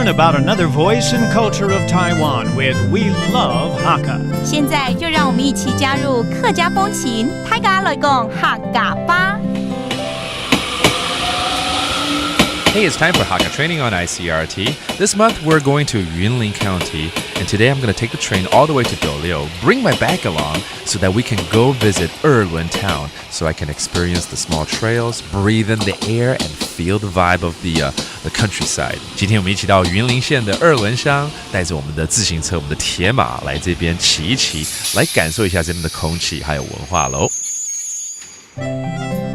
learn about another voice and culture of Taiwan with We Love Hakka. 现在就让我们一起加入客家风情，大家来讲客家吧。Hey, it's time for Hakka training on ICRT. This month we're going to Yunlin County, and today I'm going to take the train all the way to Doliu, bring my bag along so that we can go visit Erlun town so I can experience the small trails, breathe in the air, and feel the vibe of the countryside. 今天我们一起到云林县的二轮乡，带着我们的自行车、我们的铁马来这边骑一骑，来感受一下这边的空气还有文化喽。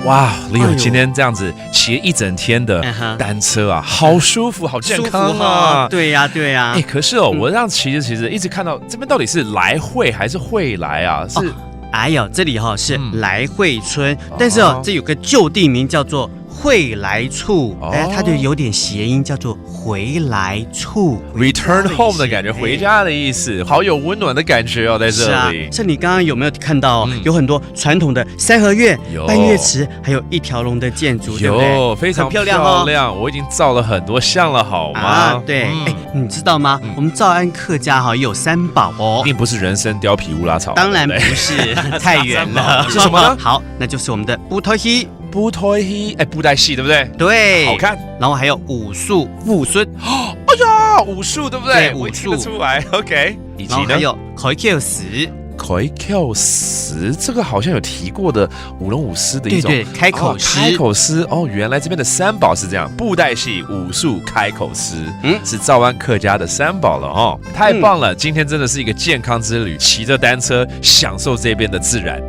哇 ，Leo， 今天这样子骑一整天的单车啊，好舒服，好健康啊！对呀，对呀。哎，可是哦，我这样骑着骑着，一直看到这边到底是来会还是会来啊？是，哎呦，这里是来会村，但是这有个旧地名叫做会来处，它就有点谐音，叫做回来处 ，return home 的感觉，回家的意思，好有温暖的感觉哦，在这里。像你刚刚有没有看到，有很多传统的三合院、半月池，还有一条龙的建筑，对不对？有，非常漂亮，我已经照了很多相了，好吗？对，哎，你知道吗？我们诏安客家也有三宝哦，一定不是人参、貂皮、乌拉草，当然不是，太远了。是什么呢？好，那就是我们的布头戏。布袋戏，哎，布袋戏对不对？对，好看。然后还有武术、武术，哎呀，武术对不对？对，武术得出来 ，OK。以及呢，还有开口石，开口石，这个好像有提过的舞龙舞狮的一种，对，开口石，开口狮哦，原来这边的三宝是这样，布袋戏、武术、开口狮，是诏安客家的三宝了哦，太棒了！今天真的是一个健康之旅，骑着单车享受这边的自然。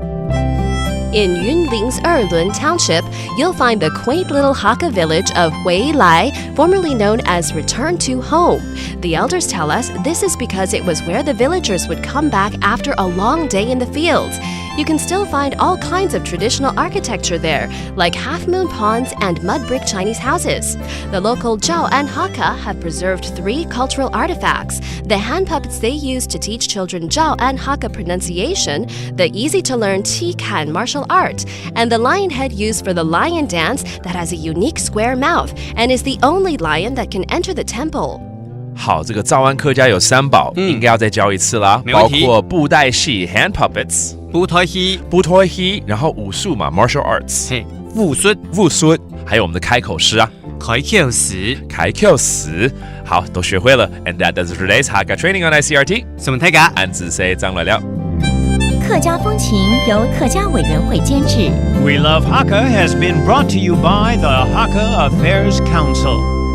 In Yunling's Erlun Township, you'll find the quaint little Hakka village of Hui Lai, formerly known as Return to Home. The elders tell us this is because it was where the villagers would come back after a long day in the fields. You can still find all kinds of traditional architecture there, like half-moon ponds and mud brick Chinese houses. The local Zhao and Hakka have preserved 3 cultural artifacts: the hand puppets they use to teach children Zhao and Hakka pronunciation, the easy-to-learn Tikan martial art, and the lion head used for the lion dance that has a unique square mouth and is the only lion that can enter the temple. 好，这个诏安客家有三宝，应该要再教一次啦，包括布袋戏 （hand puppets）、布袋戏、然后武术嘛 （martial arts）、武术，还有我们的开口诗啊，开口石。好，都学会了。And that does today's Hakka training on ICRT。什么太嘎？安子 say 张来了。客家风情由客家委员会监制。We Love Hakka has been brought to you by the Hakka Affairs Council.